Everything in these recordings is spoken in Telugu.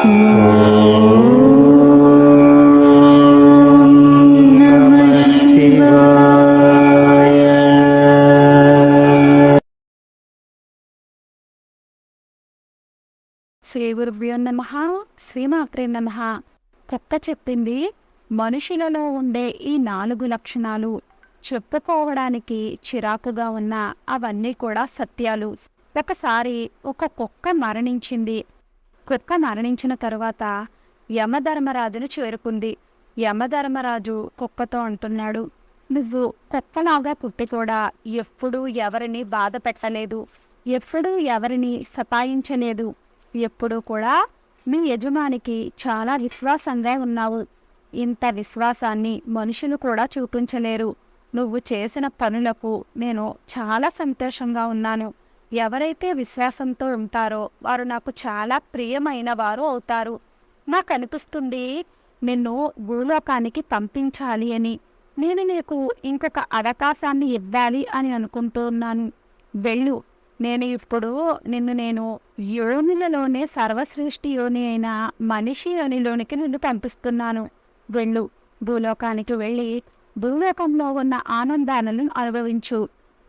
శ్రీ గురుభ్యో నమః. శ్రీమాత్రే నమః. కొత్త చెప్పింది మనుషులలో ఉండే ఈ 4 లక్షణాలు చెప్పుకోవడానికి చిరాకుగా ఉన్న అవన్నీ కూడా సత్యాలు. ఒకసారి ఒక కుక్క మరణించింది. కుక్క మరణించిన తరువాత యమధర్మరాజును చేరుకుంది. యమధర్మరాజు కుక్కతో అంటున్నాడు, నువ్వు కుక్కలాగా పుట్టి కూడా ఎప్పుడూ ఎవరిని బాధ పెట్టలేదు, ఎప్పుడూ ఎవరిని సతాయించలేదు, ఎప్పుడూ కూడా మీ యజమానికి చాలా విశ్వాసంగా ఉన్నావు. ఇంత విశ్వాసాన్ని మనుషులు కూడా చూపించలేరు. నువ్వు చేసిన పనులకు నేను చాలా సంతోషంగా ఉన్నాను. ఎవరైతే విశ్వాసంతో ఉంటారో వారు నాకు చాలా ప్రియమైన వారు అవుతారు. నాకు అనిపిస్తుంది నిన్ను భూలోకానికి పంపించాలి అని. నేను నీకు ఇంకొక అవకాశాన్ని ఇవ్వాలి అని అనుకుంటున్నాను. వెళ్ళు. నేను ఇప్పుడు నేను యోనిలలోనే సర్వశ్రేష్ఠి యోని అయిన మనిషి యోనిలోనికి నిన్ను పంపిస్తున్నాను. వెళ్ళు. భూలోకానికి వెళ్ళి భూలోకంలో ఉన్న ఆనందాలను అనుభవించు.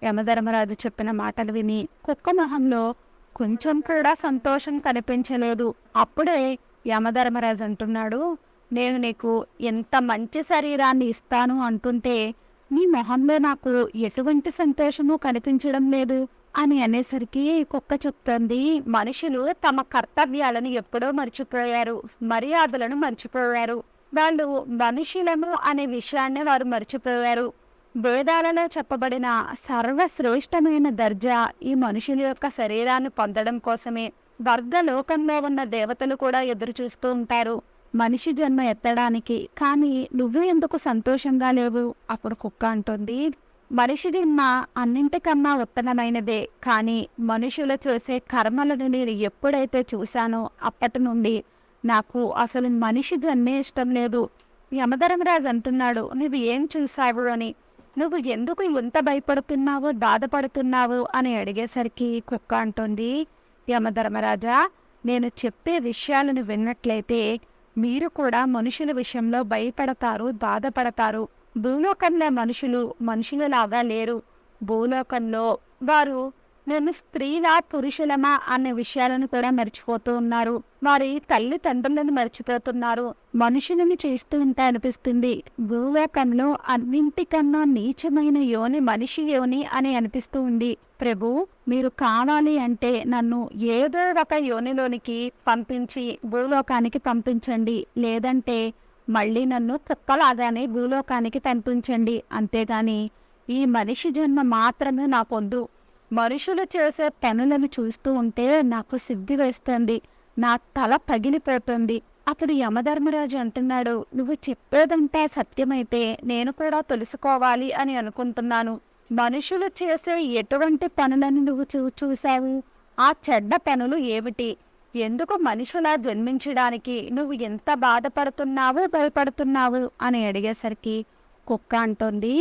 యమధర్మరాజు చెప్పిన మాటలు విని కుక్క మొహంలో కొంచెం కూడా సంతోషం కనిపించలేదు. అప్పుడే యమధర్మరాజు అంటున్నాడు, నేను నీకు ఎంత మంచి శరీరాన్ని ఇస్తాను అంటుంటే నీ మొహంలో నాకు ఎటువంటి సంతోషము కనిపించడం లేదు అని అనేసరికి కుక్క చెప్తోంది, మనుషులు తమ కర్తవ్యాలను ఎప్పుడో మర్చిపోయారు, మర్యాదలను మర్చిపోయారు. వాళ్ళు మనుషులము అనే విషయాన్ని వారు మర్చిపోయారు. వేదాలలో చెప్పబడిన సర్వశ్రేష్టమైన దర్జా ఈ మనుషుల యొక్క శరీరాన్ని పొందడం కోసమే. స్వర్గలోకంలో ఉన్న దేవతలు కూడా ఎదురు చూస్తూ ఉంటారు మనిషి జన్మ ఎత్తడానికి. కానీ నువ్వు ఎందుకు సంతోషంగా లేవు? అప్పుడు కుక్క అంటుంది, మనిషి జన్మ అన్నింటికన్నా ఉత్తమమైనదే, కానీ మనుషులు చేసే కర్మలను నేను ఎప్పుడైతే చూశానో అప్పటి నుండి నాకు అసలు మనిషి జన్మే ఇష్టం లేదు. యమధర్మరాజు అంటున్నాడు, నువ్వు ఏం చూసావు అని, నువ్వు ఎందుకు ఇంత భయపడుతున్నావు, బాధపడుతున్నావు అని అడిగేసరికి కుక్క అంటుంది, యమధర్మరాజా, నేను చెప్పే విషయాలను విన్నట్లయితే మీరు కూడా మనుషుల విషయంలో భయపడతారు, బాధపడతారు. భూలోకంలో మనుషులలాగా లేరు. భూలోకంలో వారు మేము స్త్రీలా పురుషులమా అనే విషయాలను కూడా మర్చిపోతూ ఉన్నారు. వారి తల్లిదండ్రులను మర్చిపోతున్నారు. మనుషులను చేస్తూ ఉంటే అనిపిస్తుంది భూలోకంలో అన్నింటికన్నా నీచమైన యోని మనిషి యోని అని అనిపిస్తూ ఉంది. ప్రభు, మీరు కావాలి అంటే నన్ను ఏదో ఒక యోనిలోనికి పంపించి భూలోకానికి పంపించండి, లేదంటే మళ్ళీ నన్ను కుక్కలాగానే భూలోకానికి పంపించండి. అంతేగాని ఈ మనిషి జన్మ మాత్రమే నాకొద్దు. మనుషులు చేసే పనులను చూస్తూ ఉంటే నాకు సిగ్గు వేస్తుంది, నా తల పగిలిపోతుంది. అప్పుడు యమధర్మరాజు అంటున్నాడు, నువ్వు చెప్పేదంటే సత్యమైతే నేను కూడా తెలుసుకోవాలి అని అనుకుంటున్నాను. మనుషులు చేసే ఎటువంటి పనులను నువ్వు చూసావు? ఆ చెడ్డ పనులు ఏమిటి? ఎందుకు మనుషులా జన్మించడానికి నువ్వు ఎంత బాధపడుతున్నావు, భయపడుతున్నావు అని అడిగేసరికి కుక్క అంటుంది,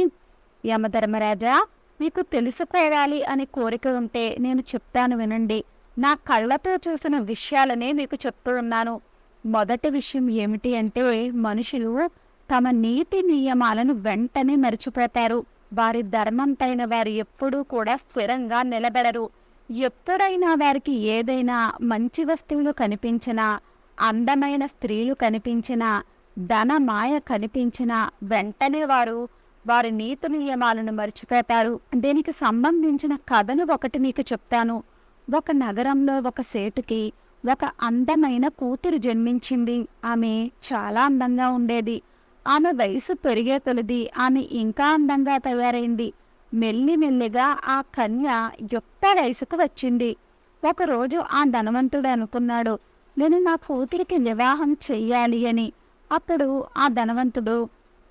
యమధర్మరాజా, మీకు తెలుసుకోవాలి అని కోరిక ఉంటే నేను చెప్తాను వినండి. నా కళ్ళతో చూసిన విషయాలనే మీకు చెప్తూ ఉన్నాను. మొదటి విషయం ఏమిటి అంటే మనుషులు తమ నీతి నియమాలను వెంటనే మర్చిపోతారు. వారి ధర్మం పైన వారు ఎప్పుడూ కూడా స్థిరంగా నిలబెడరు. ఎప్పుడైనా వారికి ఏదైనా మంచి వస్తువులు కనిపించినా, అందమైన స్త్రీలు కనిపించినా, ధన మాయ కనిపించినా వెంటనే వారి నీతి నియమాలను మర్చిపోతారు. దీనికి సంబంధించిన కథను ఒకటి మీకు చెప్తాను. ఒక నగరంలో ఒక సేటుకి ఒక అందమైన కూతురు జన్మించింది. ఆమె చాలా అందంగా ఉండేది. ఆమె వయసు పెరిగే కొలది ఆమె ఇంకా అందంగా తయారైంది. మెల్లిమెల్లిగా ఆ కన్య యుక్త వయసుకు వచ్చింది. ఒకరోజు ఆ ధనవంతుడు అనుకున్నాడు, నేను నా కూతురికి వివాహం చెయ్యాలి అని. అప్పుడు ఆ ధనవంతుడు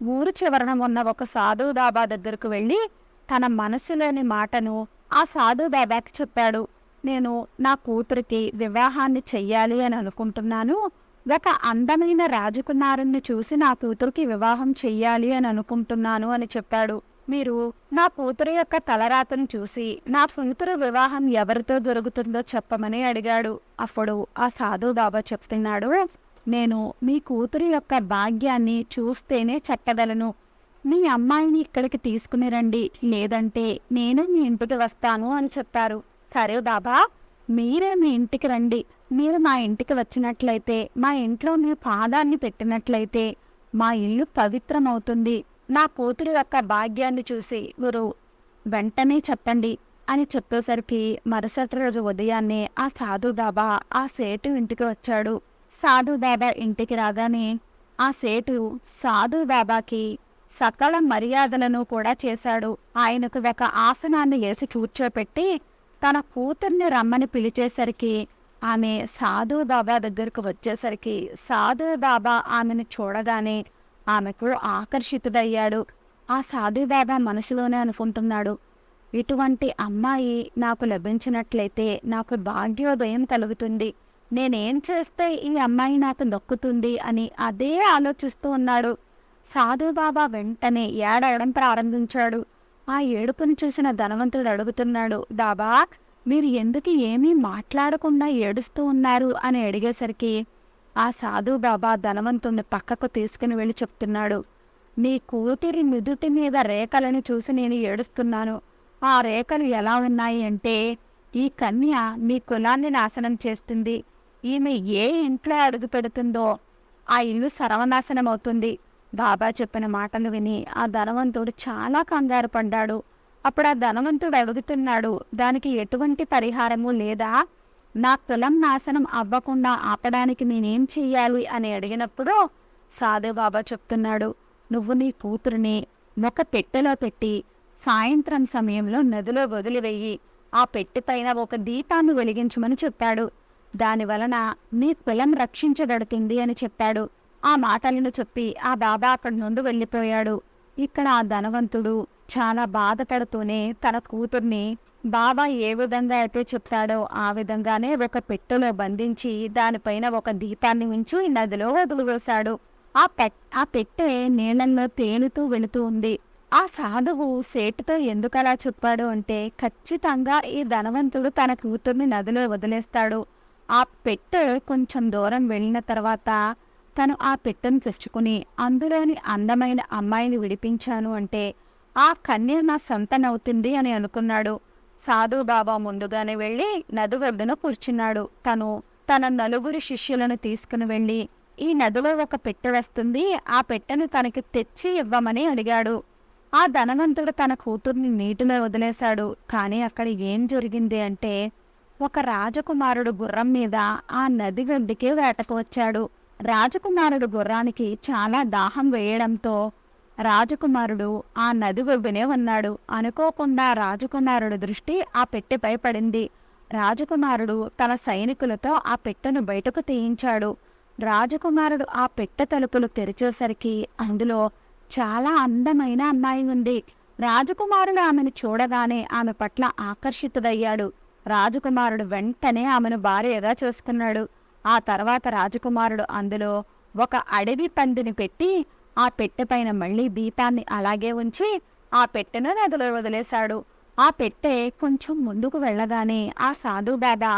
ఊరు చివరన ఉన్న ఒక సాధు బాబా దగ్గరకు వెళ్ళి తన మనసులోని మాటను ఆ సాధు బాబాకి చెప్పాడు. నేను నా కూతురికి వివాహాన్ని చెయ్యాలి అని అనుకుంటున్నాను. ఒక అందమైన రాజకుమారుణ్ణి చూసి నా కూతురికి వివాహం చెయ్యాలి అని అనుకుంటున్నాను అని చెప్పాడు. మీరు నా కూతురు యొక్క తలరాతను చూసి నా కూతురు వివాహం ఎవరితో జరుగుతుందో చెప్పమని అడిగాడు. అప్పుడు ఆ సాధు బాబా చెప్తున్నాడు, నేను మీ కూతురు యొక్క భాగ్యాన్ని చూస్తేనే చెప్పగలను. మీ అమ్మాయిని ఇక్కడికి తీసుకుని రండి, లేదంటే నేను మీ ఇంటికి వస్తాను అని చెప్పారు. సరే బాబా, మీరే మీ ఇంటికి రండి. మీరు మా ఇంటికి వచ్చినట్లయితే, మా ఇంట్లో మీ పాదాన్ని పెట్టినట్లయితే మా ఇల్లు పవిత్రమవుతుంది. నా కూతురు యొక్క భాగ్యాన్ని చూసి మీరు వెంటనే చెప్పండి అని చెప్పేసరికి మరుసటి రోజు ఉదయాన్నే ఆ సాధు బాబా ఆ సేటు ఇంటికి వచ్చాడు. సాధు బాబా ఇంటికి రాగానే ఆ సేటు సాధు బాబాకి సకల మర్యాదలను కూడా చేశాడు. ఆయనకు ఒక ఆసనాన్ని వేసి కూర్చోపెట్టి తన కూతుర్ని రమ్మని పిలిచేసరికి ఆమె సాధు బాబా దగ్గరకు వచ్చేసరికి సాధు బాబా ఆమెను చూడగానే ఆమెకు ఆకర్షితుడయ్యాడు. ఆ సాధు బాబా మనసులోనే అనుకుంటున్నాడు, ఇటువంటి అమ్మాయి నాకు లభించినట్లయితే నాకు భాగ్యోదయం కలుగుతుంది. నేనేం చేస్తే ఈ అమ్మాయి నాకు దక్కుతుంది అని అదే ఆలోచిస్తూ ఉన్నాడు. సాధు బాబా వెంటనే ఏడవడం ప్రారంభించాడు. ఆ ఏడుపును చూసిన ధనవంతుడు అడుగుతున్నాడు, బాబా మీరు ఎందుకు ఏమీ మాట్లాడకుండా ఏడుస్తూ ఉన్నారు అని అడిగేసరికి ఆ సాధు బాబా ధనవంతుడిని పక్కకు తీసుకుని వెళ్ళి చెప్తున్నాడు, నీ కూతురి నుదుటి మీద రేఖలను చూసి నేను ఏడుస్తున్నాను. ఆ రేఖలు ఎలా ఉన్నాయి అంటే, ఈ కన్య మీ కులాన్ని నాశనం చేస్తుంది. ఈమె ఏ ఇంట్లో అడుగు పెడుతుందో ఆ ఇల్లు సర్వనాశనం అవుతుంది. బాబా చెప్పిన మాటలు విని ఆ ధనవంతుడు చాలా కంగారు పడ్డాడు. అప్పుడు ఆ ధనవంతుడు అడుగుతున్నాడు, దానికి ఎటువంటి పరిహారము లేదా? నా కులం నాశనం అవ్వకుండా ఆపడానికి నేనేం చెయ్యాలి అని అడిగినప్పుడు సాధు బాబా చెప్తున్నాడు, నువ్వు నీ కూతురిని ఒక పెట్టెలో పెట్టి సాయంత్రం సమయంలో నదిలో వదిలివేయి. ఆ పెట్టె పైన ఒక దీపాన్ని వెలిగించమని చెప్పాడు. దానివలన నీ కులం రక్షించబడుతుంది అని చెప్పాడు. ఆ మాటలను చెప్పి ఆ బాబా అక్కడి నుండి వెళ్ళిపోయాడు. ఇక్కడ ఆ ధనవంతుడు చాలా బాధపడుతూనే తన కూతుర్ని బాబా ఏ విధంగా అయితే చెప్తాడో ఆ విధంగానే ఒక పెట్టెలో బంధించి దానిపైన ఒక దీపాన్ని ఉంచి నదిలో వదిలివేశాడు. ఆ పెట్టె నీళ్ళల్లో తేలుతూ వెళుతూ ఉంది. ఆ సాధువు సేటుతో ఎందుకు అలా చెప్పాడు అంటే, ఖచ్చితంగా ఈ ధనవంతుడు తన కూతుర్ని నదిలో వదిలేస్తాడు. ఆ పెట్టె కొంచెం దూరం వెళ్ళిన తర్వాత తను ఆ పెట్టెను తెచ్చుకుని అందులోని అందమైన అమ్మాయిని విడిపించాను అంటే ఆ కన్య నా సంతనవుతుంది అని అనుకున్నాడు. సాధు బాబా ముందుగానే వెళ్ళి నది ఒడ్డున కూర్చున్నాడు. తను తన నలుగురు శిష్యులను తీసుకుని వెళ్ళి ఈ నదిలో ఒక పెట్టె వస్తుంది, ఆ పెట్టెను తనకి తెచ్చి ఇవ్వమని అడిగాడు. ఆ ధనవంతుడు తన కూతుర్ని నీటిలో వదిలేశాడు. కానీ అక్కడ ఏం జరిగింది అంటే, ఒక రాజకుమారుడు గుర్రం మీద ఆ నది ఒడ్డుకే వేటకు వచ్చాడు. రాజకుమారుడు గుర్రానికి చాలా దాహం వేయడంతో రాజకుమారుడు ఆ నది ఒడ్డునే ఉన్నాడు. అనుకోకుండా రాజకుమారుడు దృష్టి ఆ పెట్టెపై పడింది. రాజకుమారుడు తన సైనికులతో ఆ పెట్టెను బయటకు తీయించాడు. రాజకుమారుడు ఆ పెట్టె తలుపులు తెరిచేసరికి అందులో చాలా అందమైన అమ్మాయి ఉంది. రాజకుమారుడు ఆమెను చూడగానే ఆమె పట్ల ఆకర్షితుడయ్యాడు. రాజకుమారుడు వెంటనే ఆమెను భార్యగా చూసుకున్నాడు. ఆ తర్వాత రాజకుమారుడు అందులో ఒక అడవి పందిని పెట్టి ఆ పెట్టె పైన మళ్ళీ దీపాన్ని అలాగే ఉంచి ఆ పెట్టెను నదిలో వదిలేశాడు. ఆ పెట్టె కొంచెం ముందుకు వెళ్ళగానే ఆ సాధు బాబా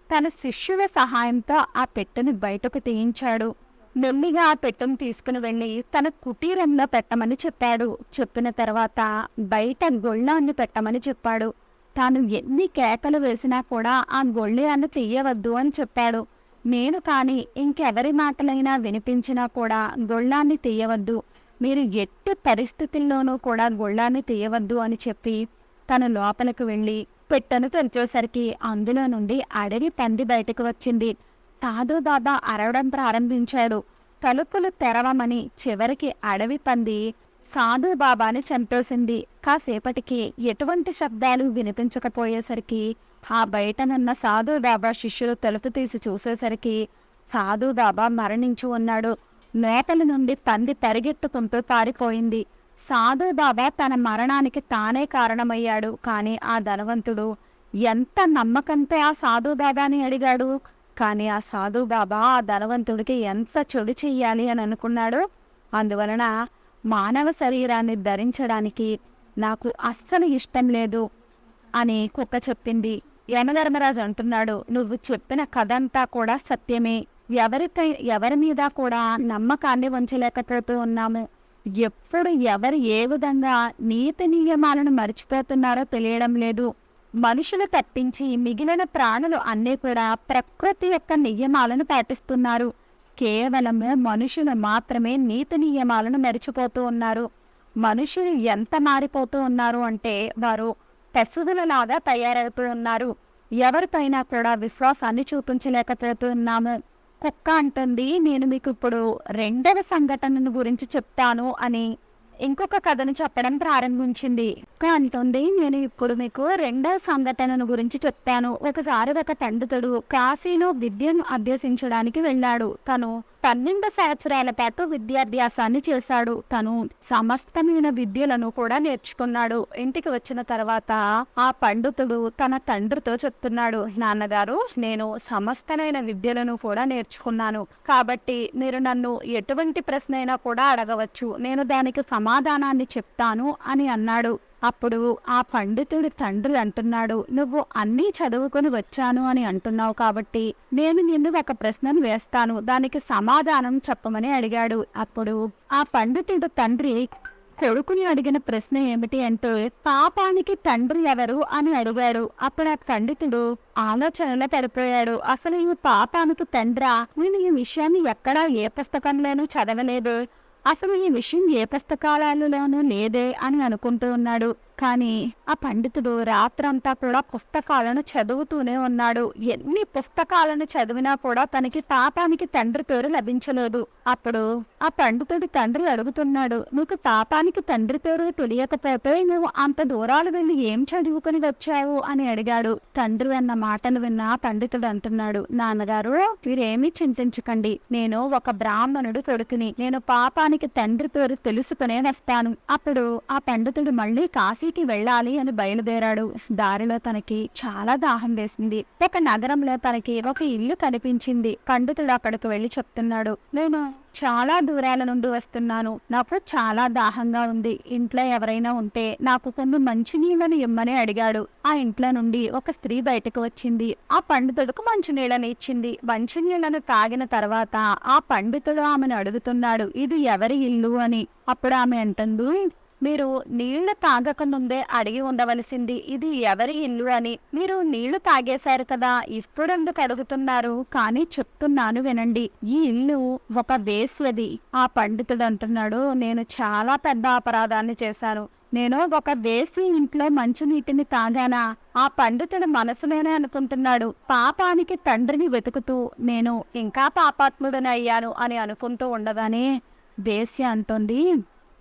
తన శిష్యుల సహాయంతో ఆ పెట్టెను బయటకు తీయించాడు. మెల్లిగా ఆ పెట్టెను తీసుకుని వెళ్ళి తన కుటీరంలో పెట్టమని చెప్పాడు. చెప్పిన తర్వాత బయట గొళ్ళాన్ని పెట్టమని చెప్పాడు. తాను ఎన్ని కేకలు వేసినా కూడా ఆ గొళ్ళాన్ని తీయవద్దు అని చెప్పాడు. నేను కానీ ఇంకెవరి మాటలైనా వినిపించినా కూడా గొళ్ళాన్ని తీయవద్దు, మీరు ఎట్టి పరిస్థితుల్లోనూ కూడా గొళ్ళాన్ని తీయవద్దు అని చెప్పి తను లోపలికి వెళ్ళి పెట్టెను తెరిచేసరికి అందులో నుండి అడవి పంది బయటకు వచ్చింది. సాధు బాబా అరవడం ప్రారంభించాడు. తలుపులు తెరవమని చివరికి అడవి పంది సాధు బాబాని చంపేసింది. కాసేపటికి ఎటువంటి శబ్దాలు వినిపించకపోయేసరికి ఆ బయటనున్న సాధు బాబా శిష్యులు తలుపు తీసి చూసేసరికి సాధు బాబా మరణించి ఉన్నాడు. లోపల నుండి పంది పరిగెత్తుకుంటూ పారిపోయింది. సాధు బాబా తన మరణానికి తానే కారణమయ్యాడు. కానీ ఆ ధనవంతుడు ఎంత నమ్మకంతో ఆ సాధు బాబాని అడిగాడు. కానీ ఆ సాధు బాబా ఆ ధనవంతుడికి ఎంత చెడు చెయ్యాలి అని అనుకున్నాడు. అందువలన మానవ శరీరాన్ని ధరించడానికి నాకు అస్సలు ఇష్టం లేదు అని కుక్క చెప్పింది. యమధర్మరాజు అంటున్నాడు, నువ్వు చెప్పిన కథ అంతా కూడా సత్యమే. ఎవరి మీద కూడా నమ్మకాన్ని ఉంచలేకపోతూ ఉన్నాము. ఎప్పుడు ఎవరు ఏ విధంగా నీతి నియమాలను మర్చిపోతున్నారో తెలియడం లేదు. మనుషులు తప్పించి మిగిలిన ప్రాణులు అన్నీ కూడా ప్రకృతి యొక్క నియమాలను పాటిస్తున్నారు. కేవలం మనుషులు మాత్రమే నీతి నియమాలను మరిచిపోతూ ఉన్నారు. మనుషులు ఎంత మారిపోతూ ఉన్నారు అంటే వారు పశువులలాగా తయారవుతూ ఉన్నారు. ఎవరిపైనా కూడా విశ్వాసాన్ని చూపించలేకపోతూ ఉన్నాము. కుక్క అంటుంది, నేను మీకు ఇప్పుడు రెండవ సంఘటనను గురించి చెప్తాను అని ఇంకొక కథను చెప్పడం ప్రారంభించింది. కుక్క అంటుంది, నేను ఇప్పుడు మీకు రెండవ సంఘటనను గురించి చెప్తాను. ఒకసారి ఒక పండితుడు కాశీలో విద్యను అభ్యసించడానికి వెళ్ళాడు. తను 12 సంవత్సరాల పాటు విద్యాభ్యాసాన్ని చేశాడు. తను సమస్తమైన విద్యలను కూడా నేర్చుకున్నాడు. ఇంటికి వచ్చిన తర్వాత ఆ పండితుడు తన తండ్రితో చెప్తున్నాడు, నాన్నగారు, నేను సమస్తమైన విద్యలను కూడా నేర్చుకున్నాను. కాబట్టి మీరు నన్ను ఎటువంటి ప్రశ్న అయినా కూడా అడగవచ్చు, నేను దానికి సమాధానాన్ని చెప్తాను అని అన్నాడు. అప్పుడు ఆ పండితుడి తండ్రి అంటున్నాడు, నువ్వు అన్నీ చదువుకొని వచ్చాను అని అంటున్నావు కాబట్టి నేను నిన్ను ఒక ప్రశ్నను వేస్తాను, దానికి సమాధానం చెప్పమని అడిగాడు. అప్పుడు ఆ పండితుడు తండ్రి కొడుకుని అడిగిన ప్రశ్న ఏమిటి అంటే, పాపానికి తండ్రి ఎవరు అని అడిగాడు. అప్పుడు ఆ పండితుడు ఆలోచనలో పడిపోయాడు. అసలు ఈ పాపానికి తండ్రా? నేను ఈ విషయాన్ని ఎక్కడా ఏ పుస్తకంలోనూ చదవలేదు, అసలు ఈ విషయం ఏ పుస్తకాలలోనూ లేదే అని అనుకుంటూ ఉన్నాడు. కానీ ఆ పండితుడు రాత్రంతా కూడా పుస్తకాలను చదువుతూనే ఉన్నాడు. ఎన్ని పుస్తకాలను చదివినా కూడా తనకి పాపానికి తండ్రి పేరు లభించలేదు. అప్పుడు ఆ పండితుడి తండ్రి అడుగుతున్నాడు, నీకు పాపానికి తండ్రి పేరు తెలియకపోతే నువ్వు అంత దూరాలు వెళ్ళి ఏం చదువుకుని వచ్చావు అని అడిగాడు. తండ్రి అన్న మాటలు విన్న పండితుడు అంటున్నాడు, నాన్నగారు, మీరేమీ చింతించకండి, నేను ఒక బ్రాహ్మణుడు కొడుకుని, నేను పాపానికి తండ్రి పేరు తెలుసుకునే వస్తాను. అప్పుడు ఆ పండితుడు మళ్ళీ కాశీకి వెళ్ళాలి అని బయలుదేరాడు. దారిలో తనకి చాలా దాహం వేసింది. ఒక నగరంలో తనకి ఒక ఇల్లు కనిపించింది. పండితుడు అక్కడికి వెళ్లి చెప్తున్నాడు, నేను చాలా దూరాల నుండి వస్తున్నాను, నాకు చాలా దాహంగా ఉంది, ఇంట్లో ఎవరైనా ఉంటే నాకు కొన్ని మంచినీళ్ళని ఇమ్మని అడిగాడు. ఆ ఇంట్లో నుండి ఒక స్త్రీ బయటకు వచ్చింది. ఆ పండితుడికి మంచినీళ్ళని ఇచ్చింది. మంచినీళ్లను తాగిన తర్వాత ఆ పండితుడు ఆమెను అడుగుతున్నాడు, ఇది ఎవరి ఇల్లు అని. అప్పుడు ఆమె అంటుంది, మీరు నీళ్లు తాగక ముందే అడిగి ఉండవలసింది, ఇది ఎవరి ఇల్లు అని. మీరు నీళ్లు తాగేశారు కదా, ఇప్పుడెందుకు అడుగుతున్నారు? కానీ చెప్తున్నాను వినండి, ఈ ఇల్లు ఒక వేశ్యది. ఆ పండితుడు అంటున్నాడు, నేను చాలా పెద్ద అపరాధాన్ని చేశాను, నేను ఒక వేశ్య ఇంట్లో మంచినీటిని తాగానా? ఆ పండితుడు మనసులోనే అనుకుంటున్నాడు, పాపానికి తండ్రిని వెతుకుతూ నేను ఇంకా పాపాత్ముడని అయ్యాను అని అనుకుంటూ ఉండగానే వేశ్య అంటుంది,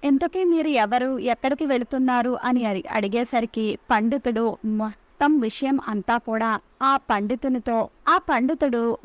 ఇంతకీ మీరు ఎవరు, ఎక్కడికి వెళుతున్నారు అని అడిగేసరికి పండితుడు మొత్తం విషయం అంతా కూడా ఆ పండితుడు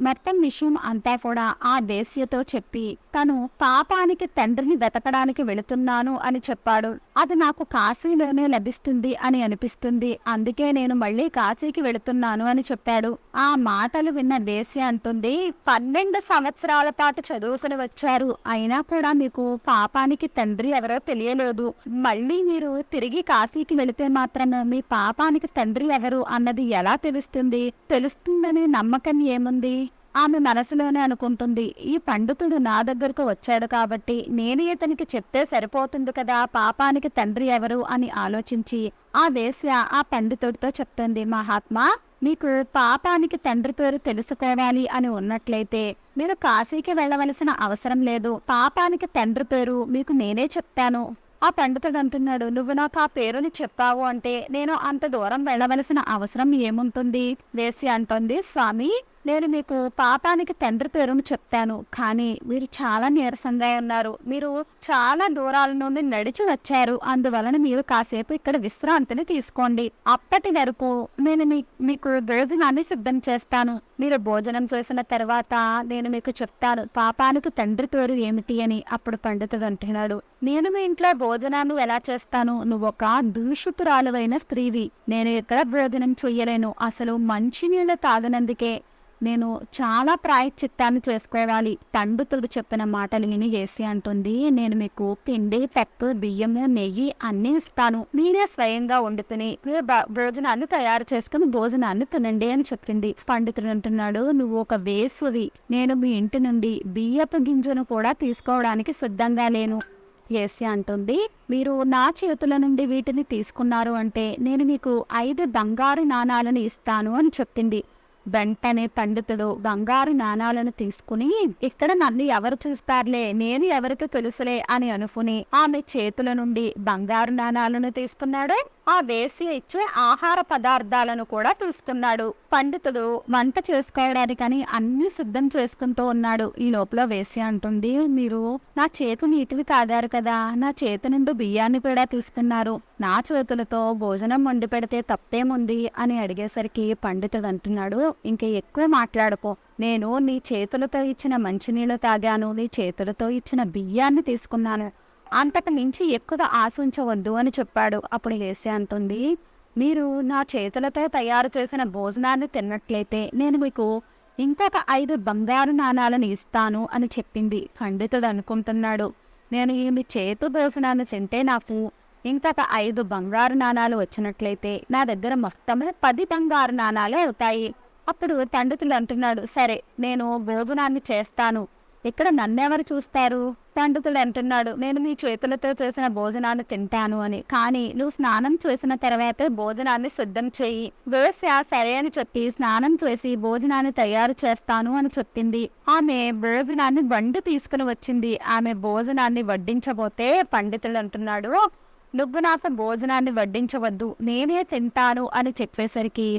మొత్తం విషయం అంతా కూడా ఆ వేశ్యతో చెప్పి తను పాపానికి తండ్రిని వెతకడానికి వెళుతున్నాను అని చెప్పాడు. అది నాకు కాశీలోనే లభిస్తుంది అని అనిపిస్తుంది, అందుకే నేను మళ్ళీ కాశీకి వెళుతున్నాను అని చెప్పాడు. ఆ మాటలు విన్న వేశ్య అంటుంది, 12 సంవత్సరాల పాటు చదువుకుని వచ్చారు, అయినా కూడా మీకు పాపానికి తండ్రి ఎవరో తెలియలేదు. మళ్ళీ మీరు తిరిగి కాశీకి వెళితే మాత్రం మీ పాపానికి తండ్రి ఎవరు అన్నది ఎలా తెలుస్తుందనే నమ్మకం ఏముంది? ఆమె మనసులోనే అనుకుంటుంది, ఈ పండితుడు నా దగ్గరకు వచ్చాడు కాబట్టి నేను ఇతనికి చెప్తే సరిపోతుంది కదా పాపానికి తండ్రి ఎవరు అని ఆలోచించి ఆ వేశ్య ఆ పండితుడితో చెప్తుంది, మహాత్మా, మీకు పాపానికి తండ్రి పేరు తెలుసుకోవాలి అని ఉన్నట్లయితే మీరు కాశీకి వెళ్ళవలసిన అవసరం లేదు, పాపానికి తండ్రి పేరు మీకు నేనే చెప్తాను. ఆ పండితుడు అంటున్నాడు, నువ్వు నాకు ఆ పేరుని చెప్పావు అంటే నేను అంత దూరం వెళ్ళవలసిన అవసరం ఏముంటుంది? వేశ్య అంటుంది, స్వామి, నేను మీకు పాపానికి తండ్రి పేరును చెప్తాను, కానీ మీరు చాలా నీరసంగా ఉన్నారు, మీరు చాలా దూరాల నుండి నడిచి వచ్చారు, అందువలన మీరు కాసేపు ఇక్కడ విశ్రాంతిని తీసుకోండి, అప్పటి వరకు నేను మీకు భోజనాన్ని సిద్ధం చేస్తాను, మీరు భోజనం చేసిన తర్వాత నేను మీకు చెప్తాను పాపానికి తండ్రి పేరు ఏమిటి అని. అప్పుడు పండితుడు అంటున్నాడు, నేను మీ ఇంట్లో భోజనాన్ని ఎలా చేస్తాను? నువ్వు ఒక దూషితురాలువైన స్త్రీవి, నేను ఇక్కడ భోజనం చెయ్యలేను, అసలు మంచినీళ్ళు తాగనందుకే నేను చాలా ప్రాయశ్చిత్తాన్ని చేసుకోవాలి. పండితుడు చెప్పిన మాటలు విని వేసి అంటుంది, నేను మీకు పిండి, పెప్పు, బియ్యం, నెయ్యి అన్నీ ఇస్తాను. మీరే స్వయంగా వండుకుని భోజనాన్ని తయారు చేసుకుని భోజనాన్ని తినండి అని చెప్పింది. పండితుడు అంటున్నాడు, నువ్వు ఒక వేసువి, నేను మీ ఇంటి నుండి బియ్యపు గింజను కూడా తీసుకోవడానికి సిద్ధంగా లేను. వేసి అంటుంది, మీరు నా చేతుల నుండి వీటిని తీసుకున్నారు అంటే నేను మీకు 5 బంగారు నాణాలను ఇస్తాను అని చెప్పింది. వెంటనే పండితుడు బంగారు నాణాలను తీసుకుని, ఇక్కడ నన్ను ఎవరు చూస్తారులే, నేను ఎవరికి తెలుసులే అని అనుకుని ఆమె చేతుల నుండి బంగారు నాణాలను తీసుకున్నాడు. ఆ వేసి ఇచ్చే ఆహార పదార్థాలను కూడా తీసుకున్నాడు. పండితుడు వంట చేసుకోవడానికని అన్ని సిద్ధం చేసుకుంటూ ఉన్నాడు. ఈ లోపల వేసి అంటుంది, మీరు నా చేతి నీటిని తాగారు కదా, నా చేతి నుండి బియ్యాన్ని కూడా తీసుకున్నారు, నా చేతులతో భోజనం వండి పెడితే తప్పేముంది అని అడిగేసరికి పండితుడు అంటున్నాడు, ఇంక ఎక్కువ మాట్లాడుకో, నేను నీ చేతులతో ఇచ్చిన మంచినీళ్ళు తాగాను, నీ చేతులతో ఇచ్చిన బియ్యాన్ని తీసుకున్నాను, అంతకు మించి ఎక్కువ ఆశించవద్దు అని చెప్పాడు. అప్పుడు వేసి అంటుంది, మీరు నా చేతులతో తయారు చేసిన భోజనాన్ని తిన్నట్లయితే నేను మీకు ఇంకొక 5 బంగారు నాణాలను ఇస్తాను అని చెప్పింది. పండితుడు అనుకుంటున్నాడు, నేను ఈమె చేతు భోజనాన్ని తింటే నాకు ఇంకొక 5 బంగారు నాణాలు వచ్చినట్లయితే నా దగ్గర మొత్తమే 10 బంగారు నాణాలే అవుతాయి. అప్పుడు పండితుడు అంటున్నాడు, సరే నేను భోజనాన్ని చేస్తాను, ఇక్కడ నన్నెవరు చూస్తారు? పండితుడు అంటున్నాడు, నేను మీ చేతులతో చేసిన భోజనాన్ని తింటాను అని, కానీ నువ్వు స్నానం చేసిన తర్వాత భోజనాన్ని సిద్ధం చెయ్యి. వేశ్య సరే అని చెప్పి స్నానం చేసి భోజనాన్ని తయారు చేస్తాను అని చెప్పింది. ఆమె భోజనాన్ని వండి తీసుకుని వచ్చింది. ఆమె భోజనాన్ని వడ్డించబోతే పండితుడు అంటున్నాడు, నువ్వు నాకు భోజనాన్ని వడ్డించవద్దు, నేనే తింటాను అని చెప్పేసరికి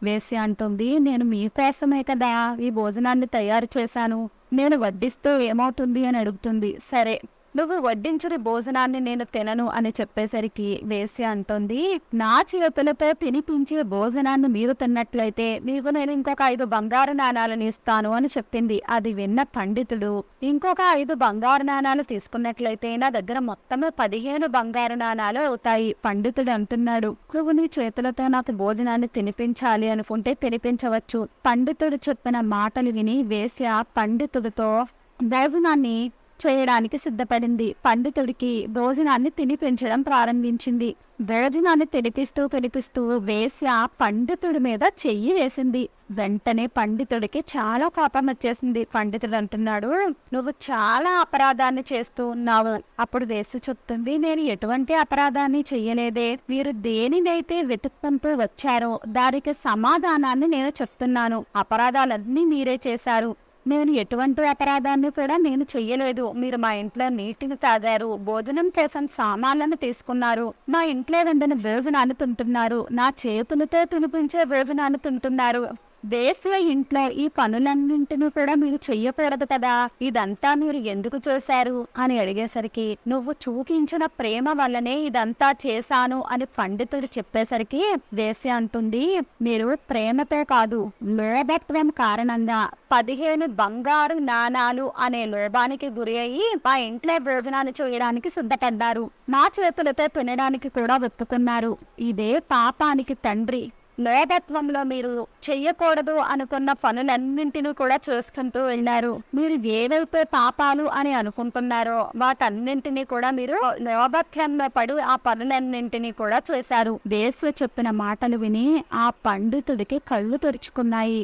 వేసి అంటుంది, నేను మీ కోసమే కదా ఈ భోజనాన్ని తయారు చేశాను, నేను వడ్డిస్తూ ఏమవుతుంది అని అడుగుతుంది. సరే నువ్వు వడ్డించిన భోజనాన్ని నేను తినను అని చెప్పేసరికి వేసి అంటుంది, నా చేతులపై తినిపించే భోజనాన్ని మీరు తిన్నట్లయితే మీకు నేను ఇంకొక 5 బంగారు నాణాలను ఇస్తాను అని చెప్పింది. అది విన్న పండితుడు ఇంకొక 5 బంగారు నాణాలు తీసుకున్నట్లయితే నా దగ్గర మొత్తమే 15 బంగారు నాణాలు అవుతాయి. పండితుడు అంటున్నాడు, నువ్వు నీ చేతులతో నాకు భోజనాన్ని తినిపించాలి అనుకుంటే తినిపించవచ్చు. పండితుడు చెప్పిన మాటలు విని వేశ్య పండితుడితో భోజనాన్ని చేయడానికి సిద్ధపడింది. పండితుడికి భోజనాన్ని తినిపించడం ప్రారంభించింది. భోజనాన్ని తినిపిస్తూ వేశ్య పండితుడి మీద చెయ్యి వేసింది. వెంటనే పండితుడికి చాలా కోపం వచ్చేసింది. పండితుడు అంటున్నాడు, నువ్వు చాలా అపరాధాన్ని చేస్తూ ఉన్నావు. అప్పుడు వేశ్య చెప్తుంది, నేను ఎటువంటి అపరాధాన్ని చెయ్యలేదే, మీరు దేనినైతే వెతుక్కుంటూ వచ్చారో దానికి సమాధానాన్ని నేను చెప్తున్నాను. అపరాధాలన్నీ మీరే చేశారు, నేను ఎటువంటి అపరాధాన్ని కూడా నేను చెయ్యలేదు. మీరు మా ఇంట్లో నీటిని తాగారు, భోజనం కోసం సామాన్లను తీసుకున్నారు, మా ఇంట్లో వండిన భోజనాన్ని తింటున్నారు, నా చేతులతో తినిపించే భోజనాన్ని తింటున్నారు. వేశ్య ఇంట్లో ఈ పనులన్నింటినీ కూడా మీరు చెయ్యకూడదు కదా, ఇదంతా మీరు ఎందుకు చేశారు అని అడిగేసరికి నువ్వు చూపించిన ప్రేమ వల్లనే ఇదంతా చేశాను అని పండితుడు చెప్పేసరికి వేశ్య అంటుంది, మీరు ప్రేమతో కాదు లోభత్వం కారణంగా 15 బంగారు నాణాలు అనే లోభానికి గురి అయ్యి మా ఇంట్లో భోజనాన్ని చేయడానికి సిద్ధపడ్డారు, నా చేతులతో తినడానికి కూడా వెతుకున్నారు. ఇదే పాపానికి తండ్రి. లోభత్వంలో మీరు చెయ్యకూడదు అనుకున్న పనులన్నింటినీ కూడా చేసుకుంటూ వెళ్ళారు. మీరు ఏవైతే పాపాలు అని అనుకుంటున్నారో వాటన్నింటినీ కూడా మీరు లోభత్వంలో పడి ఆ పనులన్నింటినీ కూడా చేశారు. వేశ్య చెప్పిన మాటలు విని ఆ పండితుడికి కళ్ళు తెరుచుకున్నాయి.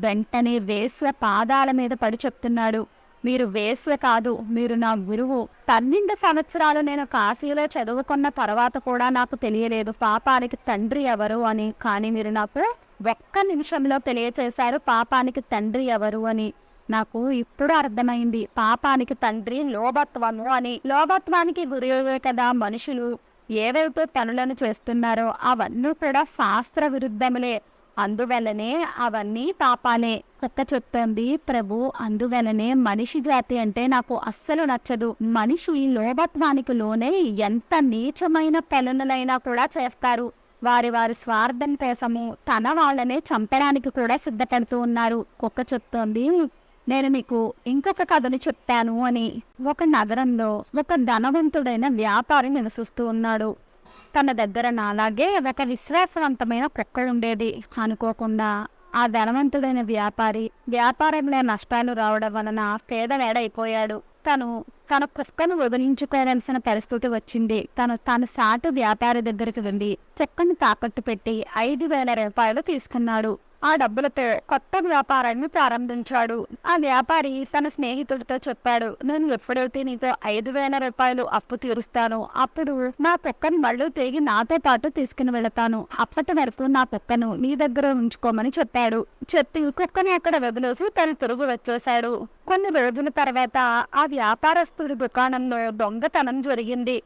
వెంటనే వేశ్య పాదాల మీద పడి చెప్తున్నాడు, మీరు వేశ్య కాదు, మీరు నా గురువు. 12 సంవత్సరాలు నేను కాశీలో చదువుకున్న తర్వాత కూడా నాకు తెలియలేదు పాపానికి తండ్రి ఎవరు అని. కానీ మీరు నాకు 1 నిమిషంలో తెలియచేశారు పాపానికి తండ్రి ఎవరు అని. నాకు ఇప్పుడు అర్థమైంది, పాపానికి తండ్రి లోభత్వము అని. లోభత్వానికి గురి కదా మనుషులు ఏవైతే పనులను చేస్తున్నారో అవన్నీ కూడా శాస్త్ర విరుద్ధములే, అందువలనే అవన్నీ పాపాలే. కుక్క చెప్తుంది, ప్రభు అందువలనే మనిషి జాతి అంటే నాకు అస్సలు నచ్చదు. మనిషి లోభత్వానికి లోనే ఎంత నీచమైన పనులైనా కూడా చేస్తారు. వారి స్వార్థం కోసము తన వాళ్ళనే చంపడానికి కూడా సిద్ధపడుతూ ఉన్నారు. కుక్క చెప్తోంది, నేను మీకు ఇంకొక కథను చెప్తాను అని. ఒక నగరంలో ఒక ధనవంతుడైన వ్యాపారి నివసిస్తూ ఉన్నాడు. తన దగ్గర నాలాగే ఒక విశ్వాసవంతమైన కుక్క ఉండేది. అనుకోకుండా ఆ ధనవంతుడైన వ్యాపారంలో నష్టాలు రావడం వలన పేదవేడైపోయాడు. తన కుక్కను వదిలించుకోవాల్సిన పరిస్థితి వచ్చింది. తన సాటు వ్యాపారి దగ్గరికి వెళ్ళి చెక్కను తాకట్టు పెట్టి 5,000 రూపాయలు తీసుకున్నాడు. ఆ డబ్బులతో కొత్త వ్యాపారాన్ని ప్రారంభించాడు. ఆ వ్యాపారి తన స్నేహితుడితో చెప్పాడు, నేను ఎప్పుడైతే నీతో 5,000 రూపాయలు అప్పు తీరుస్తానో అప్పుడు నా కుక్కను మళ్ళీ తిరిగి నాతో పాటు తీసుకుని వెళతాను. అప్పటి వరకు నా కుక్కను నీ దగ్గర ఉంచుకోమని చెప్పాడు. చెప్పి కుక్కని అక్కడ వదిలేసి తను తిరుగు వచ్చేశాడు. కొన్ని రోజుల తర్వాత ఆ వ్యాపారస్తుడి దుకాణంలో దొంగతనం జరిగింది.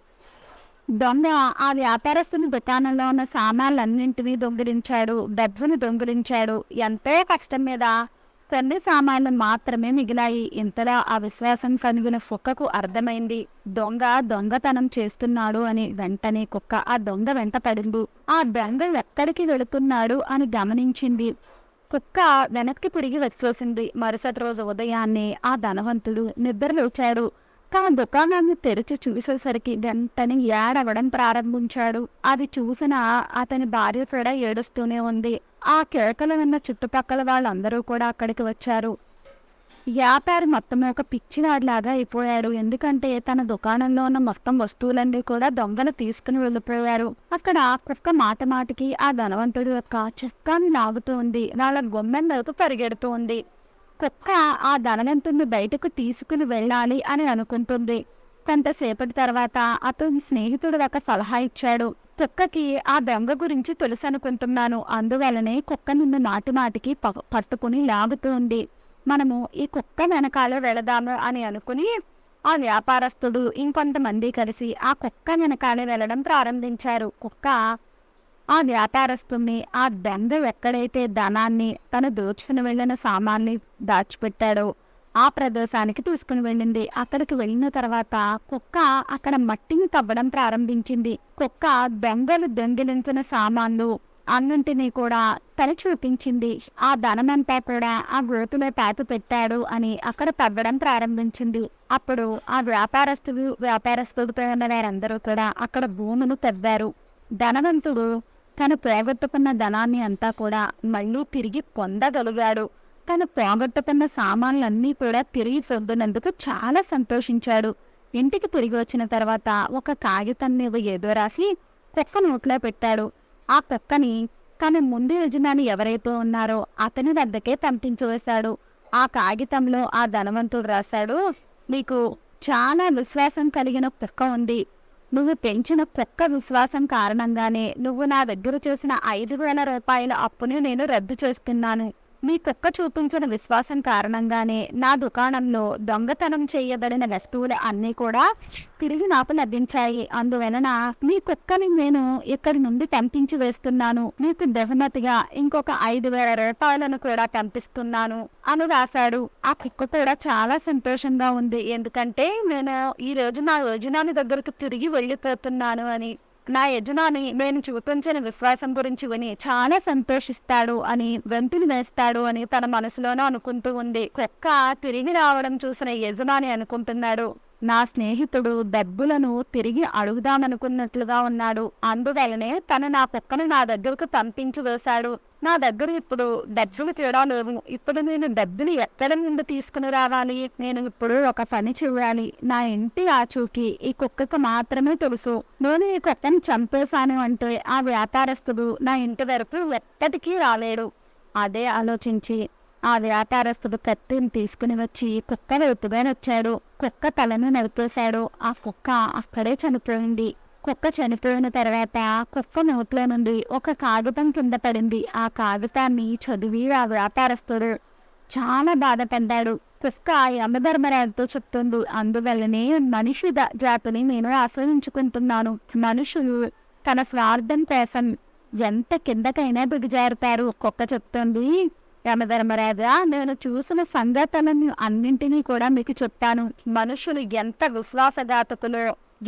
దొంగ ఆ వ్యాపారస్తుని దుకాణంలో ఉన్న సామాన్లన్నింటినీ దొంగిలించాడు. డబ్బును దొంగిలించాడు. ఎంతో కష్టం మీద కొన్ని సామాన్లు మాత్రమే మిగిలాయి. ఇంతలో ఆ విశ్వాసం కలిగిన కుక్కకు అర్థమైంది దొంగతనం చేస్తున్నాడు అని. వెంటనే కుక్క ఆ దొంగ వెంట పడింది. ఆ దొంగ ఎక్కడికి వెళుతున్నాడు అని గమనించింది. కుక్క వెనక్కి తిరిగి వచ్చేసింది. మరుసటి రోజు ఉదయాన్నే ఆ ధనవంతుడు నిద్రలేచాడు. తన దుకాణాన్ని తెరిచి చూసేసరికి వెంటనే ఏడవడం ప్రారంభించాడు. అది చూసిన అతని భార్య కూడా ఏడుస్తూనే ఉంది. ఆ కేకలు విన్న చుట్టుపక్కల వాళ్ళందరూ కూడా అక్కడికి వచ్చారు. వ్యాపారి మొత్తం ఒక పిచ్చివాడిలాగా అయిపోయాడు. ఎందుకంటే తన దుకాణంలో ఉన్న మొత్తం వస్తువులన్నీ కూడా దొంగలు తీసుకుని వెళ్ళిపోయారు. అక్కడ కుక్క మాటికి ఆ ధనవంతుడి యొక్క చక్కాన్ని లాగుతూ ఉంది. వాళ్ళ గొమ్మెందలకు పరిగెడుతూ ఉంది. కుక్క ఆ ధనవంతుడిని బయటకు తీసుకుని వెళ్ళాలి అని అనుకుంటుంది. కొంతసేపటి తర్వాత అతని స్నేహితుడు ఒక సలహా ఇచ్చాడు. కుక్కకి ఆ దొంగ గురించి తెలుసు అనుకుంటున్నాను, అందువలనే కుక్క నిన్ను మాటికి పట్టుకుని లాగుతూ ఉంది. మనము ఈ కుక్క వెనకాల వెళదాము అని అనుకుని ఆ వ్యాపారస్తుడు ఇంకొంతమంది కలిసి ఆ కుక్క వెనకాల వెళ్ళడం ప్రారంభించారు. కుక్క ఆ వ్యాపారస్తుని ఆ దొంగ ఎక్కడైతే ధనాన్ని తను దోచుకుని వెళ్ళిన సామాన్ని దాచిపెట్టాడో ఆ ప్రదేశానికి తీసుకుని వెళ్ళింది. అక్కడికి వెళ్ళిన తర్వాత కుక్క అక్కడ మట్టిని తవ్వడం ప్రారంభించింది. కుక్క దొంగలు దొంగిలించిన సామాన్లు అన్నింటినీ కూడా తను చూపించింది. ఆ ధనమంతా కూడా ఆ గోతులో పాతి పెట్టాడు అని అక్కడ తవ్వడం ప్రారంభించింది. అప్పుడు ఆ వ్యాపారస్తుడితో ఉన్న వారందరూ కూడా అక్కడ భూమును తవ్వారు. ధనవంతుడు తను పోగొట్టుకున్న ధనాన్ని అంతా కూడా మళ్ళీ తిరిగి పొందగలిగాడు. తను పోగొట్టుకున్న సామాన్లన్నీ కూడా తిరిగి పొందినందుకు చాలా సంతోషించాడు. ఇంటికి తిరిగి వచ్చిన తర్వాత ఒక కాగితం మీద ఏదో రాసి కుక్క నోట్లో పెట్టాడు. ఆ కుక్కని తన ముందు యజమాని ఎవరైతే ఉన్నారో అతని వద్దకే పంపించివేశాడు. ఆ కాగితంలో ఆ ధనవంతుడు రాశాడు, నీకు చాలా విశ్వాసం కలిగిన కుక్క ఉంది. నువ్వు పెంచిన కుక్క విశ్వాసం కారణంగానే నువ్వు నా దగ్గర చేసిన 5,000 రూపాయల అప్పుని నేను రద్దు చేస్తున్నాను. మీ కుక్క చూపించిన విశ్వాసం కారణంగానే నా దుకాణంలో దొంగతనం చేయబడిన వస్తువులు అన్నీ కూడా తిరిగి నాకు లభించాయి. అందువలన మీ కుక్కని నేను ఇక్కడి నుండి పంపించి వేస్తున్నాను. మీకు బహుమతిగా ఇంకొక 5,000 రూపాయలను కూడా పంపిస్తున్నాను అని రాశాడు. ఆ కుక్క కూడా చాలా సంతోషంగా ఉంది. ఎందుకంటే నేను ఈ రోజు నా యజమాని దగ్గరకు తిరిగి వెళ్ళిపోతున్నాను అని. నా యజమాని నేను చూపించిన విశ్వాసం గురించి విని చాలా సంతోషిస్తాడు అని, వెంతులు వేస్తాడు అని తన మనసులోనే అనుకుంటూ ఉంది. కుక్క తిరిగి రావడం చూసిన యజమాని అనుకుంటున్నాడు, నా స్నేహితుడు డబ్బులను తిరిగి అడుగుదామనుకున్నట్లుగా ఉన్నాడు. అందువలనే తను నా కుక్కను నా దగ్గరకు పంపించి వేశాడు. నా దగ్గర ఇప్పుడు డబ్బులు తేడా లేవు. ఇప్పుడు నేను డబ్బులు ఎక్కడి నుండి తీసుకుని రావాలి? నేను ఇప్పుడు ఒక పని చేయాలి. నా ఇంటి ఆచూకీ ఈ కుక్కకు మాత్రమే తెలుసు. నేను ఈ కుక్కను చంపేశాను అంటే ఆ వ్యాపారస్తుడు నా ఇంటి వరకు ఎక్కడికి రాలేడు. అదే ఆలోచించి ఆ వ్యాపారస్తుడు కత్తిని తీసుకుని వచ్చి కుక్క వైపుగా వచ్చాడు. కుక్క తలను నరికేశాడు. ఆ కుక్క అక్కడే చనిపోయింది. కుక్క చనిపోయిన తర్వాత కుక్క నోట్లో నుండి ఒక కాగితం కింద పడింది. ఆ కాగితాన్ని చదివి ఆ వ్యాపారస్తుడు చాలా బాధపడ్డాడు. కుక్క యమధర్మరాజుతో చెప్తుంది, అందువల్లనే మనిషి జాతిని నేను ఆశ్రయించుకుంటున్నాను. మనుషులు తన స్వార్థం కోసం ఎంత కిందకైనా దిగజారుతారు. కుక్క చెప్తుంది, యమధర్మరాజా, నేను చూసిన సంఘటనలను అన్నింటినీ కూడా మీకు చెప్పాను. మనుషులు ఎంత విశ్వాసఘాతకులు,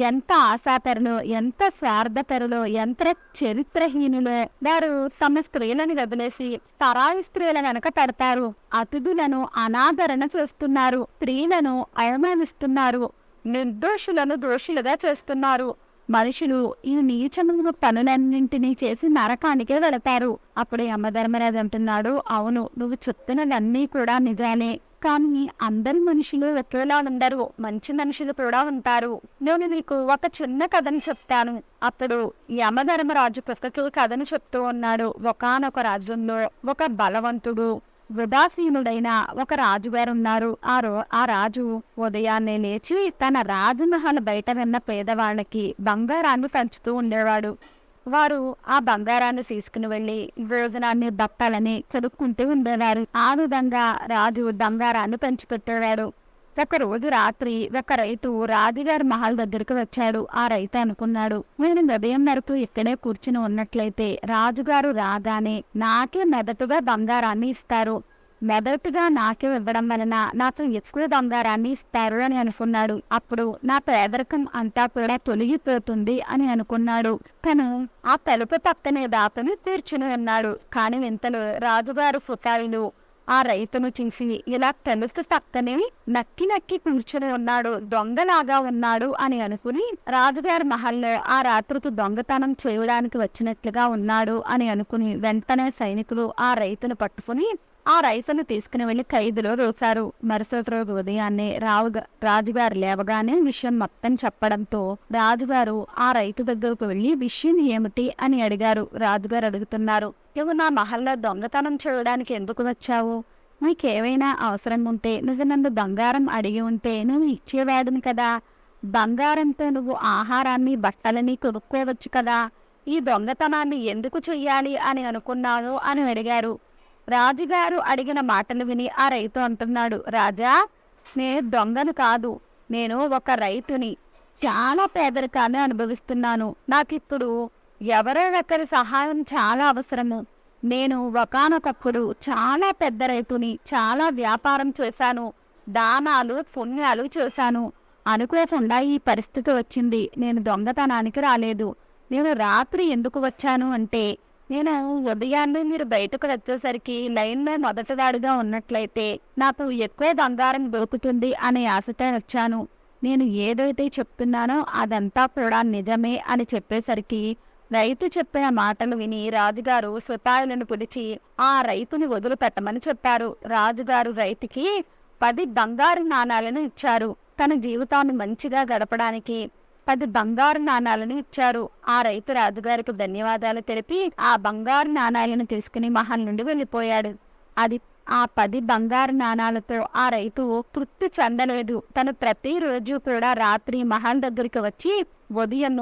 ఎంత ఆశాపరులు, ఎంత స్వార్థపరులు, ఎంత చరిత్రహీనులు. వారు తమ స్త్రీలను వదిలేసి పరాయి స్త్రీల వెనక పెడతారు. అతిథులను అనాదరణ చేస్తున్నారు. స్త్రీలను అవమానిస్తున్నారు. నిర్దోషులను దోషులుగా చేస్తున్నారు. మనుషులు ఈ నీచమైన పనులన్నింటినీ చేసి నరకానికే వెళతారు. అప్పుడు యమధర్మరాజు అంటున్నాడు, అవును, నువ్వు చెప్తున్నవన్నీ కూడా నిజాలే. కానీ అందరి మనుషులు ఒకేలా ఉండరు, మంచి మనుషులు కూడా ఉంటారు. నేను నీకు ఒక చిన్న కథను చెప్తాను. అప్పుడు యమధర్మరాజు పక్కకు కథను చెప్తూ ఉన్నాడు. ఒకానొక రాజ్యంలో ఒక బలవంతుడు ఉదాసీనుడైన ఒక రాజుగారు ఉన్నారు. ఆ రాజు ఉదయాన్నే లేచి తన రాజమహల్ బయట ఉన్న పేదవాళ్ళకి బంగారాన్ని పంచుతూ ఉండేవాడు. వారు ఆ బంగారాన్ని తీసుకుని వెళ్ళి భోజనాన్ని బట్టలని కొనుక్కుంటూ ఉండేవారు. ఆ విధంగా రాజు బంగారాన్ని పంచిపెట్టేవాడు. ఒక రోజు రాత్రి ఒక రైతు రాజుగారి మహల్ దగ్గరకు వచ్చాడు. ఆ రైతు అనుకున్నాడు, నేను ఉదయం వరకు ఇక్కడే కూర్చుని ఉన్నట్లయితే రాజుగారు రాగానే నాకే మొదటగా బంగారాన్ని ఇస్తారు. మొదటగా నాకే ఇవ్వడం వలన నాకు ఎక్కువ బంగారాన్ని ఇస్తారు అని అనుకున్నాడు. అప్పుడు నా పేదరికం అంతా కూడా తొలగిపోతుంది అని అనుకున్నాడు. తను ఆ తలుపు పక్కనే దాతను తీర్చుని ఉన్నాడు. కానీ ఇంతలో రాజుగారు ఫుటాయిలు ఆ రైతును చూసి ఇలా తలుపు పక్కనే నక్కి నక్కి కూర్చుని ఉన్నాడు, దొంగలాగా ఉన్నాడు అని అనుకుని రాజుగారి మహల్లో ఆ రాత్రికి దొంగతనం చేయడానికి వచ్చినట్లుగా ఉన్నాడు అని అనుకుని వెంటనే సైనికులు ఆ రైతును పట్టుకుని ఆ రైతును తీసుకుని వెళ్లి ఖైదులో వేశారు. మరుసటి రోజు ఉదయాన్నే రాజుగారు లేవగానే విషయం మొత్తం చెప్పడంతో రాజుగారు ఆ రైతు దగ్గరకు వెళ్లి విషయం ఏమిటి అని అడిగారు. రాజుగారు అడుగుతున్నారు, నువ్వు నా మహల్లో దొంగతనం చేయడానికి ఎందుకు వచ్చావు? నీకేమైనా అవసరం ఉంటే నువ్వు నన్ను బంగారం అడిగి ఉంటే నువ్వు ఇచ్చేవాడిని కదా. బంగారంతో నువ్వు ఆహారాన్ని బట్టలని కొనుక్కోవచ్చు కదా. ఈ దొంగతనాన్ని ఎందుకు చెయ్యాలి అని అనుకున్నాను అని అడిగారు. రాజుగారు అడిగిన మాటలు విని ఆ రైతు అంటున్నాడు, రాజా, నేను దొంగను కాదు, నేను ఒక రైతుని. చాలా పేదరికాన్ని అనుభవిస్తున్నాను. నాకిప్పుడు ఎవరో ఒకరి సహాయం చాలా అవసరము. నేను ఒకానొకప్పుడు చాలా పెద్ద రైతుని, చాలా వ్యాపారం చేశాను, దానాలు పుణ్యాలు చేశాను. అనుకోకుండా ఈ పరిస్థితి వచ్చింది. నేను దొంగతనానికి రాలేదు. నేను రాత్రి ఎందుకు వచ్చాను అంటే, నేను ఉదయాన్నే మీరు బయటకు వచ్చేసరికి లైన్లో మొదటిదాడిగా ఉన్నట్లయితే నాకు ఎక్కువ బంగారం దొరుకుతుంది అనే ఆశతో వచ్చాను. నేను ఏదైతే చెప్తున్నానో అదంతా కూడా నిజమే అని చెప్పేసరికి రైతు చెప్పిన మాటలు విని రాజుగారు సిపాయిలను పిలిచి ఆ రైతుని వదిలిపెట్టమని చెప్పారు. రాజుగారు రైతుకి 10 బంగారు నాణాలను ఇచ్చారు. తన జీవితాన్ని మంచిగా గడపడానికి 10 బంగారు నాణాలను ఇచ్చారు. ఆ రైతు రాజుగారికి ధన్యవాదాలు తెలిపి ఆ బంగారు నాణాలను తీసుకుని మహల్ నుండి వెళ్ళిపోయాడు. ఆ 10 బంగారు నాణాలతో ఆ రైతు తృప్తి చెందలేదు. తను ప్రతిరోజు కూడా రాత్రి మహల్ దగ్గరికి వచ్చి ఉదయం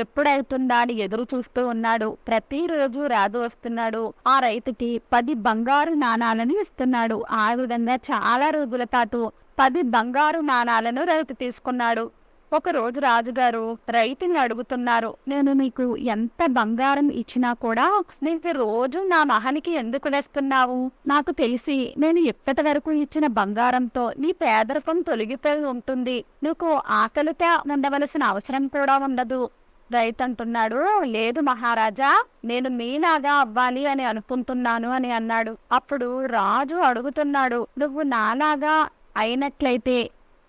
ఎప్పుడవుతుందా అని ఎదురు చూస్తూ ఉన్నాడు. ప్రతిరోజు రాజు వస్తున్నాడు, ఆ రైతుకి 10 బంగారు నాణాలను ఇస్తున్నాడు. ఆ విధంగా చాలా రోజుల పాటు 10 బంగారు నాణాలను రైతు తీసుకున్నాడు. ఒక రోజు రాజుగారు రైతుని అడుగుతున్నారు, నేను నీకు ఎంత బంగారం ఇచ్చినా కూడా నీకు రోజు నా మహనికి ఎందుకు వేస్తున్నావు? నాకు తెలిసి నేను ఇప్పటి వరకు ఇచ్చిన బంగారంతో నీ పేదరికం తొలగిపోయి ఉంటుంది. నీకు ఆకలితో ఉండవలసిన అవసరం కూడా ఉండదు. రైతు అంటున్నాడు, లేదు మహారాజా, నేను మీలాగా అవ్వాలి అని అనుకుంటున్నాను అని అన్నాడు. అప్పుడు రాజు అడుగుతున్నాడు, నువ్వు నాలాగా అయినట్లయితే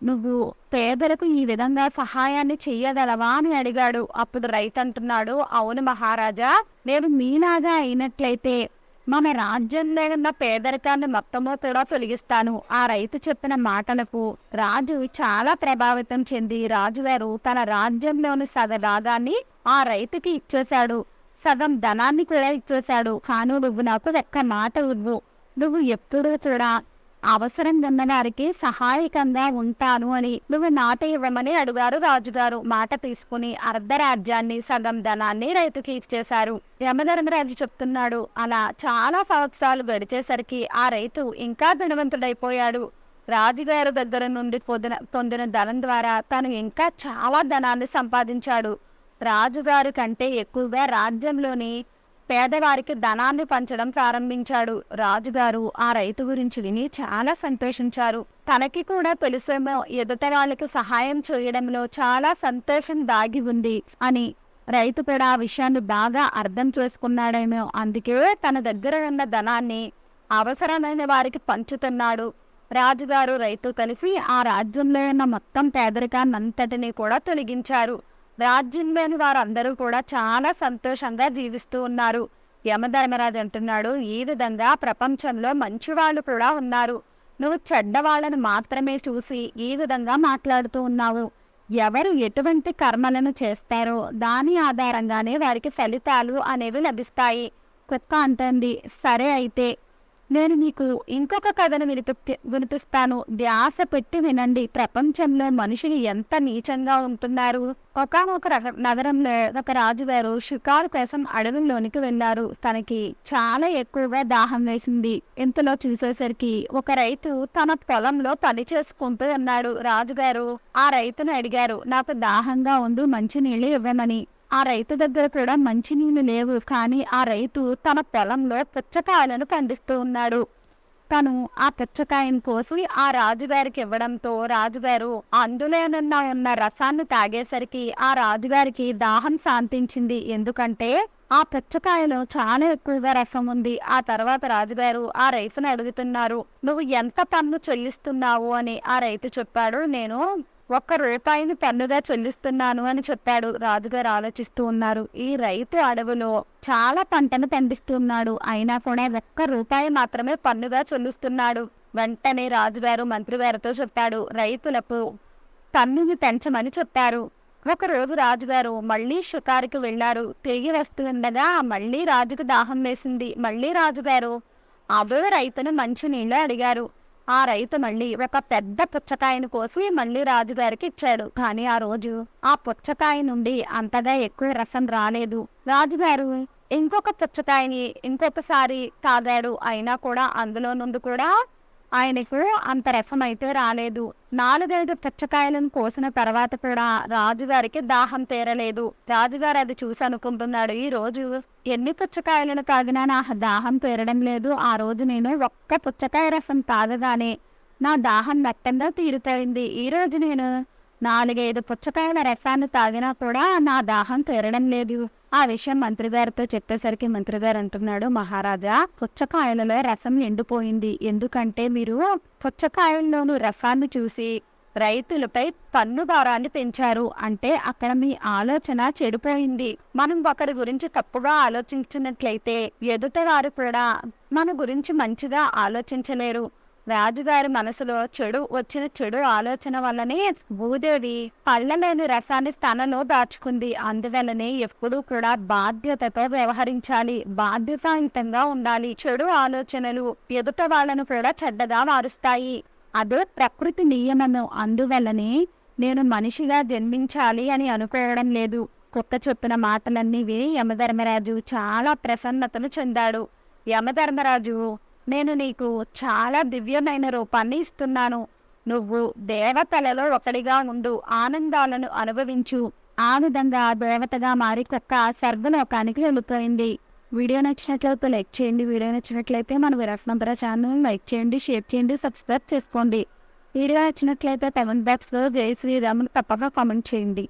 నువ్వు పేదలకు ఈ విధంగా సహాయాన్ని చెయ్యగలవా అని అడిగాడు. అప్పుడు రైతు అంటున్నాడు, అవును మహారాజా, నేను మీలాగా అయినట్లయితే మన రాజ్యంలో ఉన్న పేదరికాన్ని మొత్తమో కూడా తొలగిస్తాను. ఆ రైతు చెప్పిన మాటలకు రాజు చాలా ప్రభావితం చెంది రాజుగారు తన రాజ్యంలోని సగభాగాన్ని ఆ రైతుకి ఇచ్చేశాడు. సగం ధనాన్ని కూడా ఇచ్చేశాడు. కాను నువ్వు నాకు ఒక్క మాట ఇవ్వు, నువ్వు ఎప్పుడూ కూడా అవసరం ఉన్న వారికి సహాయకంగా ఉంటాను అని నువ్వు మాట ఇవ్వమని అడిగారు రాజుగారు. మాట తీసుకుని అర్ధరాజ్యాన్ని సగం ధనాన్ని రైతుకి ఇచ్చేశారు. యమధర్మరాజు చెప్తున్నాడు, అలా చాలా సంవత్సరాలు గడిచేసరికి ఆ రైతు ఇంకా ధనవంతుడైపోయాడు. రాజుగారి దగ్గర నుండి పొందిన ధనం ద్వారా తను ఇంకా చాలా ధనాన్ని సంపాదించాడు. రాజుగారి కంటే ఎక్కువగా రాజ్యంలోని పేదవారికి ధనాన్ని పంచడం ప్రారంభించాడు. రాజుగారు ఆ రైతు గురించి విని చాలా సంతోషించారు. తనకి కూడా తెలుసేమో ఎదుట వాళ్ళకి సహాయం చేయడంలో చాలా సంతోషం దాగి ఉంది అని. రైతు కూడా ఆ విషయాన్ని బాగా అర్థం చేసుకున్నాడేమో, అందుకే తన దగ్గర ఉన్న ధనాన్ని అవసరమైన వారికి పంచుతున్నాడు. రాజుగారు రైతు కలిసి ఆ రాజ్యంలో ఉన్న మొత్తం పేదరికాన్నంతటినీ కూడా తొలగించారు. రాజ్యంలోని వారందరూ కూడా చాలా సంతోషంగా జీవిస్తూ ఉన్నారు. యమధర్మరాజు అంటున్నాడు, ఈ విధంగా ప్రపంచంలో మంచివాళ్ళు కూడా ఉన్నారు. నువ్వు చెడ్డవాళ్ళను మాత్రమే చూసి ఈ విధంగా మాట్లాడుతూ ఉన్నావు. ఎవరు ఎటువంటి కర్మలను చేస్తారో దాని ఆధారంగానే వారికి ఫలితాలు అనేవి లభిస్తాయి. కుక్క అంటుంది, సరే అయితే నేను మీకు ఇంకొక కథను వినిపిస్తాను. ధ్యాస పెట్టి వినండి. ప్రపంచంలో మనుషులు ఎంత నీచంగా ఉంటున్నారు. ఒకానొక నగరంలో ఒక రాజుగారు షికారు కోసం అడవుల్లోనికి వెళ్లారు. తనకి చాలా ఎక్కువగా దాహం వేసింది. ఇంతలో చూసేసరికి ఒక రైతు తన పొలంలో పని చేసుకుంటూ ఉన్నాడు. రాజుగారు ఆ రైతును అడిగారు, నాకు దాహంగా ఉంది, మంచినీళ్ళు ఇవ్వమని. ఆ రైతు దగ్గర కూడా మంచినీళ్ళు లేవు. కానీ ఆ రైతు తన పొలంలో పుచ్చకాయలను పండిస్తూ ఉన్నాడు. తను ఆ పుచ్చకాయను కోసి ఆ రాజుగారికి ఇవ్వడంతో రాజుగారు అందులోనున్న రసాన్ని తాగేసరికి ఆ రాజుగారికి దాహం శాంతించింది. ఎందుకంటే ఆ పుచ్చకాయలో చాలా ఎక్కువగా రసం ఉంది. ఆ తర్వాత రాజుగారు ఆ రైతును అడుగుతున్నారు, నువ్వు ఎంత పన్ను చెల్లిస్తున్నావు అని. ఆ రైతు చెప్పాడు, నేను ₹1 పన్నుగా చెల్లిస్తున్నాను అని చెప్పాడు. రాజుగారు ఆలోచిస్తూ ఉన్నారు, ఈ రైతు అడవిలో చాలా పంటను పండిస్తున్నాడు, అయినా కూడా ₹1 మాత్రమే పన్నుగా చెల్లిస్తున్నాడు. వెంటనే రాజుగారు మంత్రిగారితో చెప్పాడు, రైతులకు పన్నుని పెంచమని చెప్పారు. ఒకరోజు రాజుగారు మళ్ళీ షికారుకి వెళ్లారు. తిరిగి వస్తుండగా మళ్ళీ రాజుకు దాహం వేసింది. మళ్ళీ రాజుగారు అదే రైతును మంచినీళ్ళు అడిగారు. ఆ రైతు మళ్ళీ ఒక పెద్ద పుచ్చకాయను కోసి మళ్ళీ రాజుగారికి ఇచ్చాడు. కానీ ఆ రోజు ఆ పుచ్చకాయ నుండి అంతగా ఎక్కువ రసం రాలేదు. రాజుగారు ఇంకొక పుచ్చకాయని ఇంకొకసారి తాగాడు. అయినా కూడా అందులో నుండి కూడా ఆయనకు అంత రసం అయితే రాలేదు. 4-5 పుచ్చకాయలను కోసిన తర్వాత కూడా రాజుగారికి దాహం తీరలేదు. రాజుగారు అది చూసి అనుకుంటున్నాడు, ఈ రోజు ఎన్ని పుచ్చకాయలను తాగినా నా దాహం తీరడం లేదు. ఆ రోజు నేను ఒక్క పుచ్చకాయ రసం తాగగానే నా దాహం మెత్తంగా తీరిపోయింది. ఈ రోజు నేను 4-5 పుచ్చకాయల రసాన్ని తాగినా కూడా నా దాహం తీరడం లేదు. ఆ విషయం మంత్రిగారితో చెప్పేసరికి మంత్రిగారు అంటున్నాడు, మహారాజా, పుచ్చకాయలలో రసం ఎండిపోయింది. ఎందుకంటే మీరు పుచ్చకాయల్లోనూ రసాన్ని చూసి రైతులపై పన్ను భారాన్ని పెంచారు. అంటే అక్కడ మీ ఆలోచన చెడిపోయింది. మనం ఒకరి గురించి తప్పుగా ఆలోచించినట్లయితే ఎదుటివారు కూడా మన గురించి మంచిగా ఆలోచించలేరు. రాజుగారి మనసులో చెడు ఆలోచన వల్లనే భూదేవి పళ్ళలేని రసాన్ని తనలో దాచుకుంది. అందువల్లనే ఎప్పుడూ కూడా బాధ్యతతో వ్యవహరించాలి, బాధ్యతాయుతంగా ఉండాలి. చెడు ఆలోచనలు ఎదుట వాళ్ళను కూడా చెడ్డగా మారుస్తాయి. అదే ప్రకృతి నియమము. అందువల్లనే నేను మనిషిగా జన్మించాలి అని అనుకోవడం లేదు. కుక్క చెప్పిన మాటలన్నీ విని యమధర్మరాజు చాలా ప్రసన్నతను చెందాడు. యమధర్మరాజు, నేను నీకు చాలా దివ్యమైన రూపాన్ని ఇస్తున్నాను. నువ్వు దేవతలలో ఒకడిగా ఉండు, ఆనందాలను అనుభవించు. ఆ విధంగా దేవతగా మారి కుక్క స్వర్గలోకానికి వెళ్ళిపోయింది. వీడియో నచ్చినట్లయితే లైక్ చేయండి. వీడియో నచ్చినట్లయితే మన విరాట్ ఛానల్ లైక్ చేయండి, షేర్ చేయండి, సబ్స్క్రైబ్ చేసుకోండి. వీడియో నచ్చినట్లయితే కమెంట్ బాక్స్లో జై శ్రీరాములు తప్పక కామెంట్ చేయండి.